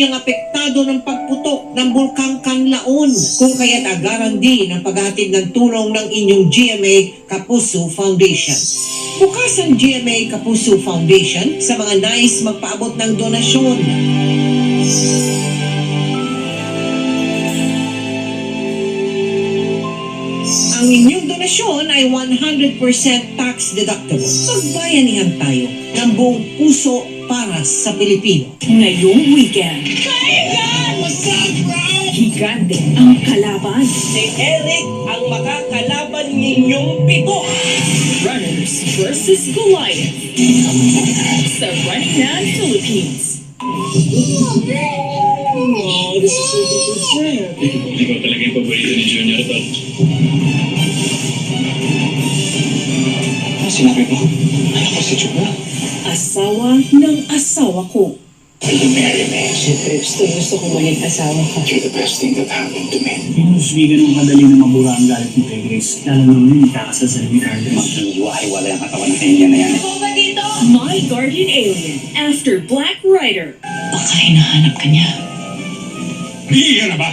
siyang apektado ng pagputok ng Bulkang Kanlaon. Kung kaya't agaran din ang paghatid ng tulong ng inyong GMA Kapuso Foundation. Bukas ang GMA Kapuso Foundation sa mga nais magpaabot ng donasyon. Ang inyong donasyon ay 100% tax deductible. Magbayanihan tayo ng buong puso para sa Pilipino. Ngayong weekend, higante ang kalaban. Si Eric ang makakalaban ninyong pito. Runners versus Goliath sa Running Man Philippines. Oh, this is so good. Ikaw talaga yung paborito ni Junior, Tol. Sinabi mo, ano ko si Junior? Asawa ng asawa ko. Will you marry me? Siyempre, gusto ko maging asawa ka. You're the best thing that happened to me. Hindi ganun kadali na mabura ang galit mo kay Grace. Lalo naman yung ikakasal sa Ricardo. Maghiwa-hiwala yung katawan ng alien na yan. My Guardian Alien after Black Rider. Baka hinahanap ka niya. Bigyan na ba?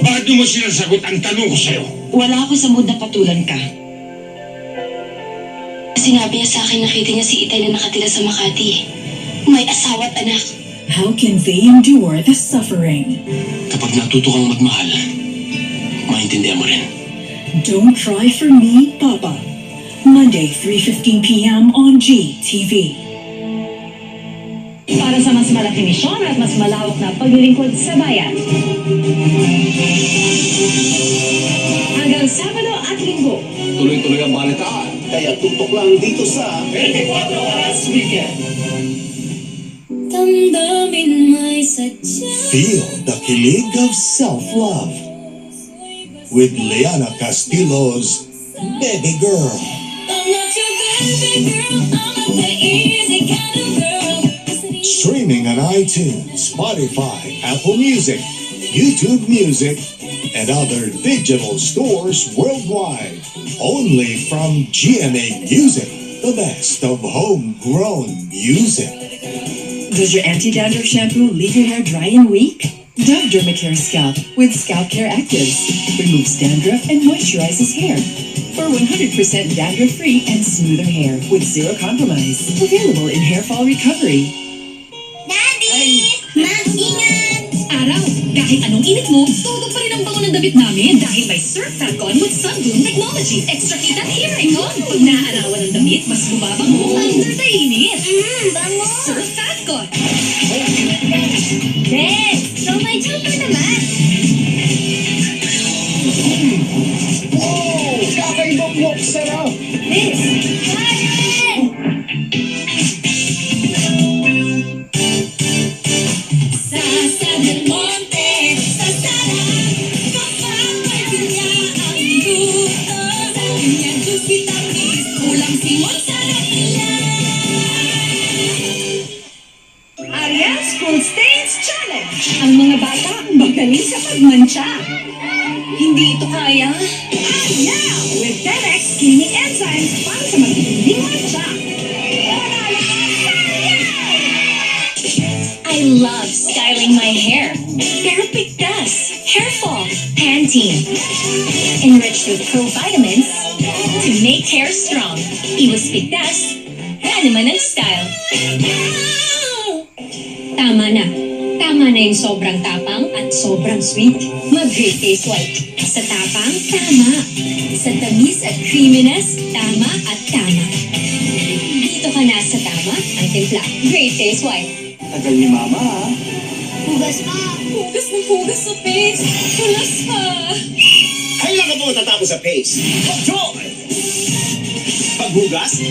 Bakit mo sinasagot ang tanong ko sa'yo? Wala ako sa mood na patulan ka. Sinabi niya sa akin nakita niya si Itay na nakatira sa Makati. May asawa at anak. How can they endure the suffering? Kapag natuto kang magmahal, maintindihan mo rin. Don't Cry for Me, Papa. Monday, 3:15 p.m. on GTV. Para sa mas malaking misyon at mas malawak na paglilingkod sa bayan. Hanggang Sabado at Linggo. Tuloy-tuloy ang balitaan. Kaya tutok lang dito sa 24 Oras Weekend. Damdamin may sadya. Feel the kilig of self-love with Liana Castillo's Baby Girl. I'm not your baby girl, I'm not the easy kind of girl. Streaming on iTunes, Spotify, Apple Music, YouTube Music, and other digital stores worldwide. Only from GMA Music, the best of homegrown music. Does your anti-dandruff shampoo leave your hair dry and weak? Dove Dermacare Scalp with Scalp Care Actives removes dandruff and moisturizes hair for 100% dandruff-free and smoother hair with zero compromise. Available in hair fall recovery. Daddy! Mag-ingat! Araw, kahit anong init mo, todo pa rin ang bango ng damit namin dahil may Surf Falcon with Sunbloom Technology. Extra kita here ay kon. Pag naaarawan ng damit, mas bumabango under the init. Bango! Surf Falcon! Yes! So may jumper naman! wow! Kakaibang walk sarap! This! Sa Del Monte, sa Sara, kapag niya ang luto. Sa kanyang juicy tamis, ulam simon sarap nila. Ariel's School Stains Challenge! Ang mga bata magaling sa pagmantsa. Hindi ito kaya? Ariel! With 10x cleaning enzymes para sa matinding mantsa. I love styling my hair. Pero pigtas, hair fall, Pantene. Enriched with pro-vitamins to make hair strong. Iwas pigtas, yan naman ang style. Tama na. Tama na yung sobrang tapang at sobrang sweet. Mag-Great Taste White. Sa tapang, tama. Sa tamis at creaminess, tama at tama. Dito ka na sa tama, ang timpla. Great Taste White. Tagal ni Mama, ha? Hugas pa. Hugas ng hugas sa face. Hulas pa. Kailan ka po matatapos sa pace? Control! Paghugas,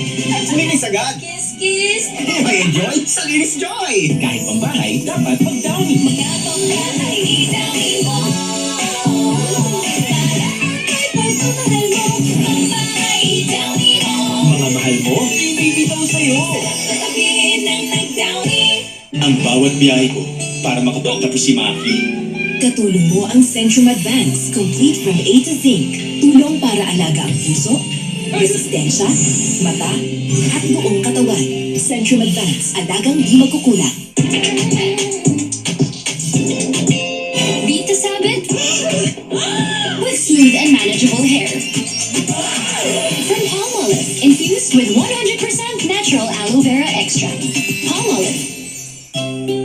linis agad. Kiss, kiss. May enjoy sa Linis Joy. Kahit pambahay, dapat mag-downy. Magkabang bahay, dami mo. Kahit pagmamahal mo, pambahay, dami mo. Mga mahal mo, bibitaw sa'yo. Sasabihin ng nag-downy. Ang bawat biyahe ko para makapagtapos si Maki. Katulong mo ang Centrum Advance, complete from A to Zinc. Tulong para alaga ang puso, resistensya, mata, at buong katawan. Centrum Advance, alagang di magkukulang. Infused with 100% natural aloe vera extract. Palmolive.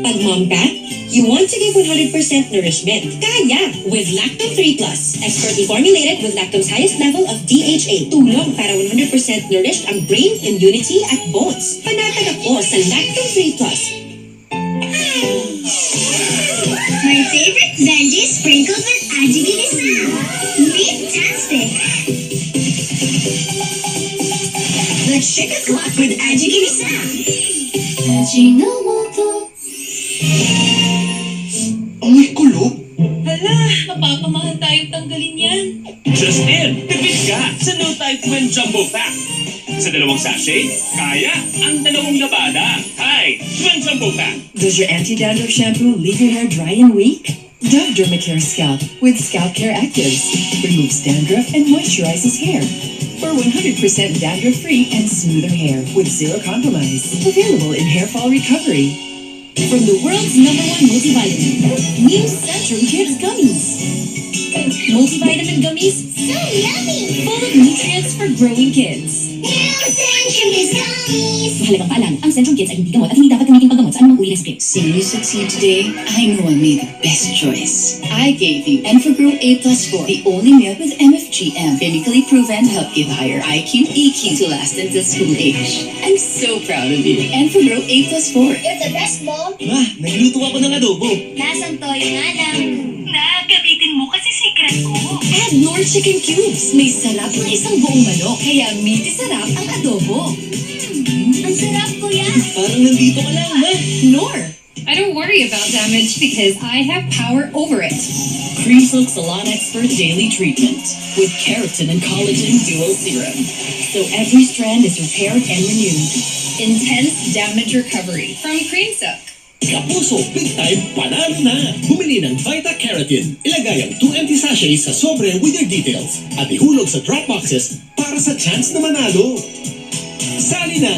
Pag mom pat, you want to give 100% nourishment. Kaya! With Lactome 3 Plus. Expertly formulated with lactome's highest level of DHA. Tulong para 100% nourished ang brain, immunity at bones. Panatag ako sa Lactome 3 Plus. My favorite veggie sprinkled with ajigirisa. Fantastic! Let's shake a clock with ajigirisa. Ajinomoto. Amoy kulog. Hala, mapapamahal tayong tanggalin yan. Justin, tipid ka sa No Type Men Jumbo Pack. Sa 2 sachet, kaya ang 2 labada. Hi, Twin Jumbo Pack. Does your anti-dandruff shampoo leave your hair dry and weak? Dove Dermacare Scalp with Scalp Care Actives removes dandruff and moisturizes hair for 100% dandruff-free and smoother hair with zero compromise. Available in hair fall recovery. From the world's #1 multivitamin, new Centrum Kids Gummies. Multivitamin gummies, So yummy! full of nutrients for growing kids. New Centrum is gummies! Mahalagang paalala, ang Centrum Kids ay hindi gamot at hindi dapat gamitin paggamot sa anumang uri ng sakit. Seeing you succeed today, I know I made the best choice. I gave you Enfagrow A+4, the only milk with MFGM, clinically proven to help give higher IQ, EQ to last until school age. I'm so proud of you. Enfagrow A+4. You're the best, Mom! Ma, nagluto ako ng adobo. Nasang toyo nga lang. Gamitin mo kasi secret ko. Add Nor Chicken Cubes. May sarap na isang buong manok, kaya meaty sarap ang adobo. Ang sarap, kuya! Parang nandito ka lang, ma. Nor. I don't worry about damage because I have power over it. Cream Silk Salon Expert Daily Treatment with keratin and collagen dual serum. So every strand is repaired and renewed. Intense damage recovery from Cream Silk. Kapuso, big time, panalo na! Bumili ng Vita Keratin. Ilagay ang 2 empty sachets sa sobre with your details at ihulog sa drop boxes para sa chance na manalo. Sali na!